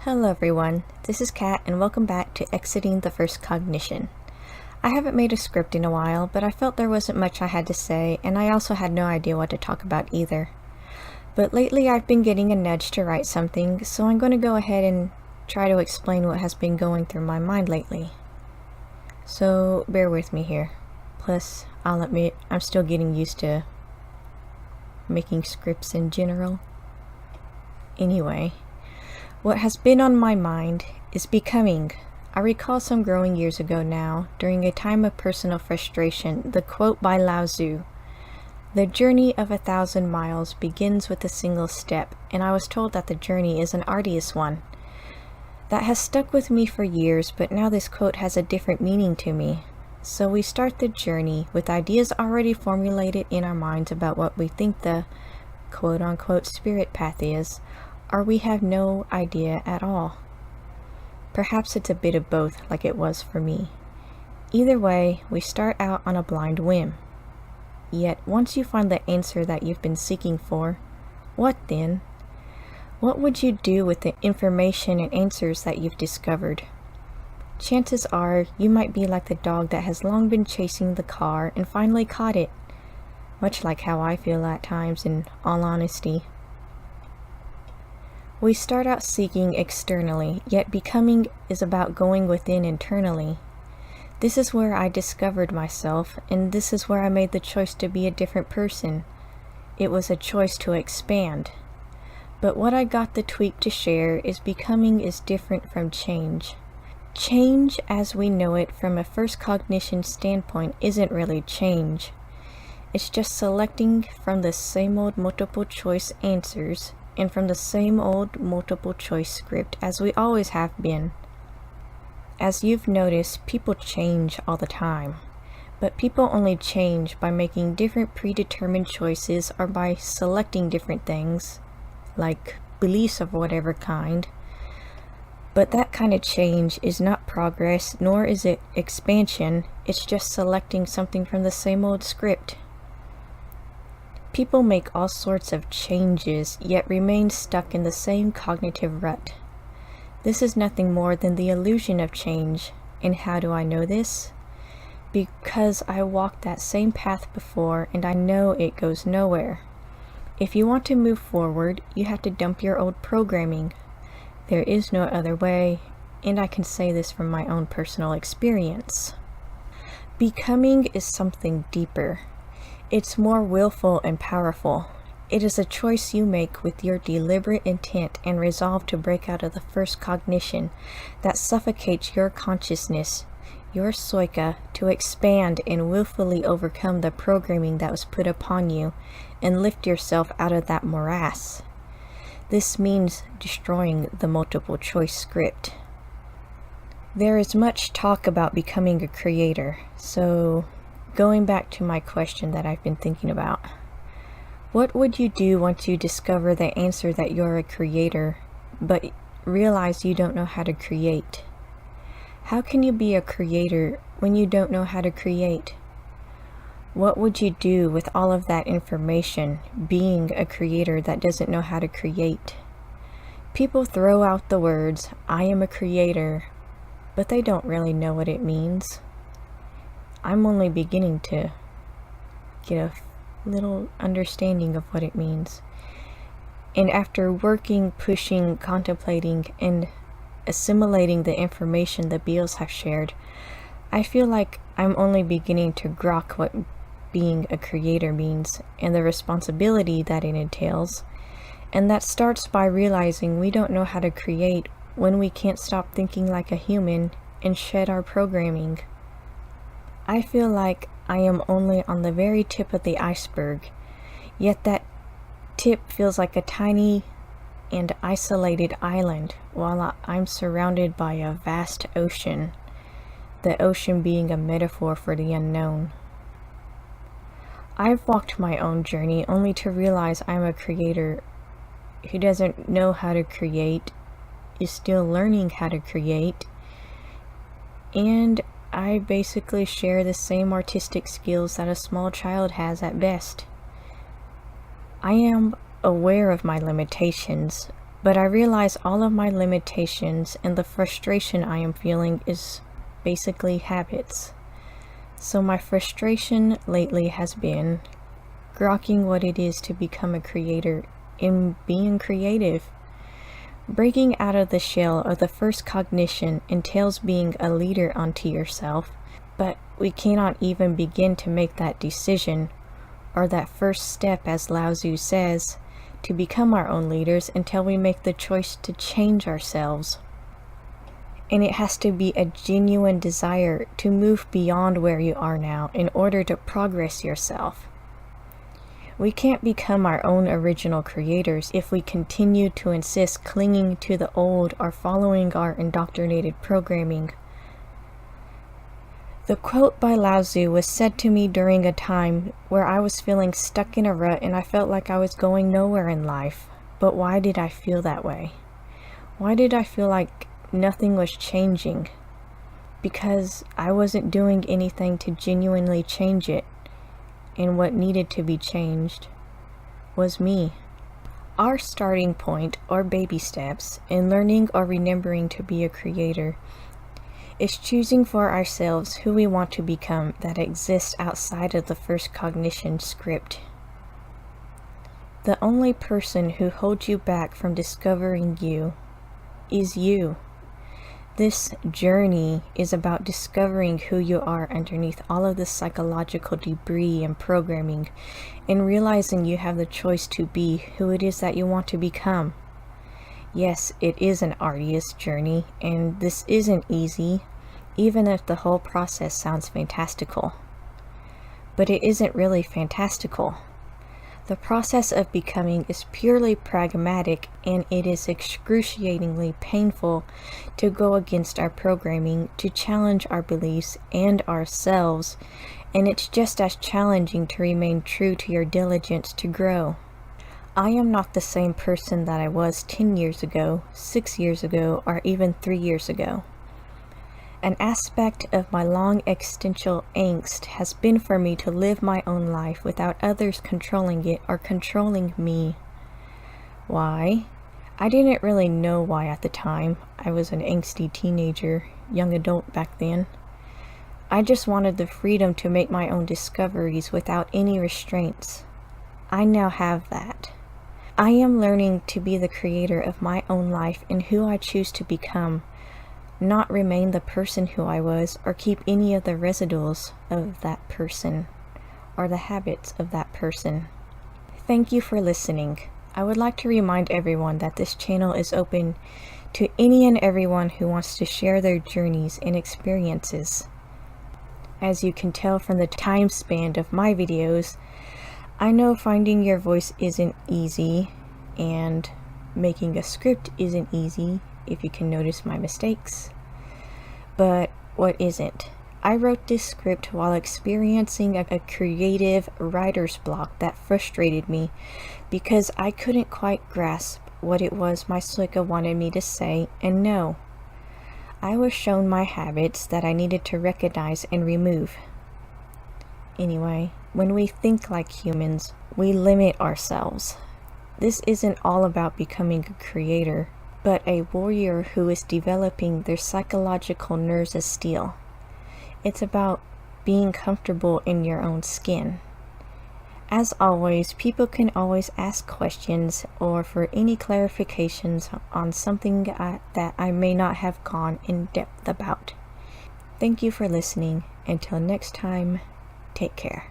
Hello everyone, this is Kat and welcome back to Exiting the First Cognition. I haven't made a script in a while, but I felt there wasn't much I had to say, and I also had no idea what to talk about either. But lately I've been getting a nudge to write something, so I'm going to go ahead and try to explain what has been going through my mind lately. So bear with me here. Plus, I'll admit, I'm still getting used to making scripts in general. Anyway, what has been on my mind is becoming. I recall some growing years ago now, during a time of personal frustration, the quote by Lao Tzu, "The journey of 1,000 miles begins with a single step," and I was told that the journey is an arduous one. That has stuck with me for years, but now this quote has a different meaning to me. So we start the journey with ideas already formulated in our minds about what we think the quote-unquote spirit path is, or we have no idea at all. Perhaps it's a bit of both, like it was for me. Either way, we start out on a blind whim. Yet, once you find the answer that you've been seeking for, what then? What would you do with the information and answers that you've discovered? Chances are, you might be like the dog that has long been chasing the car and finally caught it. Much like how I feel at times, in all honesty. We start out seeking externally, yet becoming is about going within internally. This is where I discovered myself, and this is where I made the choice to be a different person. It was a choice to expand. But what I got the tweak to share is becoming is different from change. Change, as we know it from a first cognition standpoint, isn't really change. It's just selecting from the same old multiple choice answers and from the same old multiple choice script as we always have been. As you've noticed, people change all the time, but people only change by making different predetermined choices or by selecting different things, like beliefs of whatever kind. But that kind of change is not progress, nor is it expansion. It's just selecting something from the same old script. People make all sorts of changes, yet remain stuck in the same cognitive rut. This is nothing more than the illusion of change. And how do I know this? Because I walked that same path before, and I know it goes nowhere. If you want to move forward, you have to dump your old programming. There is no other way, and I can say this from my own personal experience. Becoming is something deeper. It's more willful and powerful. It is a choice you make with your deliberate intent and resolve to break out of the first cognition that suffocates your consciousness, your soika, to expand and willfully overcome the programming that was put upon you and lift yourself out of that morass. This means destroying the multiple choice script. There is much talk about becoming a creator, so going back to my question that I've been thinking about. What would you do once you discover the answer that you're a creator, but realize you don't know how to create? How can you be a creator when you don't know how to create? What would you do with all of that information, being a creator that doesn't know how to create? People throw out the words, "I am a creator," but they don't really know what it means. I'm only beginning to get a little understanding of what it means. And after working, pushing, contemplating, and assimilating the information the Beals have shared, I feel like I'm only beginning to grok what being a creator means and the responsibility that it entails. And that starts by realizing we don't know how to create when we can't stop thinking like a human and shed our programming. I feel like I am only on the very tip of the iceberg, yet that tip feels like a tiny and isolated island while I'm surrounded by a vast ocean, the ocean being a metaphor for the unknown. I've walked my own journey only to realize I'm a creator who doesn't know how to create, is still learning how to create, and I basically share the same artistic skills that a small child has at best. I am aware of my limitations, But I realize all of my limitations and the frustration I am feeling is basically habits. So my frustration lately has been grokking what it is to become a creator and being creative. Breaking out of the shell of the first cognition entails being a leader unto yourself, but we cannot even begin to make that decision, or that first step, as Lao Tzu says, to become our own leaders until we make the choice to change ourselves. And it has to be a genuine desire to move beyond where you are now in order to progress yourself. We can't become our own original creators if we continue to insist clinging to the old or following our indoctrinated programming. The quote by Lao Tzu was said to me during a time where I was feeling stuck in a rut and I felt like I was going nowhere in life. But why did I feel that way? Why did I feel like nothing was changing? Because I wasn't doing anything to genuinely change it, and what needed to be changed was me. Our starting point, or baby steps, in learning or remembering to be a creator is choosing for ourselves who we want to become that exists outside of the first cognition script. The only person who holds you back from discovering you is you. This journey is about discovering who you are underneath all of the psychological debris and programming, and realizing you have the choice to be who it is that you want to become. Yes, it is an arduous journey, and this isn't easy, even if the whole process sounds fantastical. But it isn't really fantastical. The process of becoming is purely pragmatic, and it is excruciatingly painful to go against our programming, to challenge our beliefs and ourselves, and it's just as challenging to remain true to your diligence to grow. I am not the same person that I was 10 years ago, 6 years ago, or even 3 years ago. An aspect of my long existential angst has been for me to live my own life without others controlling it or controlling me. Why? I didn't really know why at the time. I was an angsty teenager, young adult back then. I just wanted the freedom to make my own discoveries without any restraints. I now have that. I am learning to be the creator of my own life and who I choose to become, not remain the person who I was or keep any of the residuals of that person or the habits of that person. Thank you for listening. I would like to remind everyone that this channel is open to any and everyone who wants to share their journeys and experiences. As you can tell from the time span of my videos, I know finding your voice isn't easy, and making a script isn't easy, if you can notice my mistakes. But what isn't? I wrote this script while experiencing a creative writer's block that frustrated me because I couldn't quite grasp what it was my Suika wanted me to say and know. I was shown my habits that I needed to recognize and remove. Anyway, when we think like humans, we limit ourselves. This isn't all about becoming a creator, but a warrior who is developing their psychological nerves of steel. It's about being comfortable in your own skin. As always, people can always ask questions or for any clarifications on something that I may not have gone in depth about. Thank you for listening. Until next time, take care.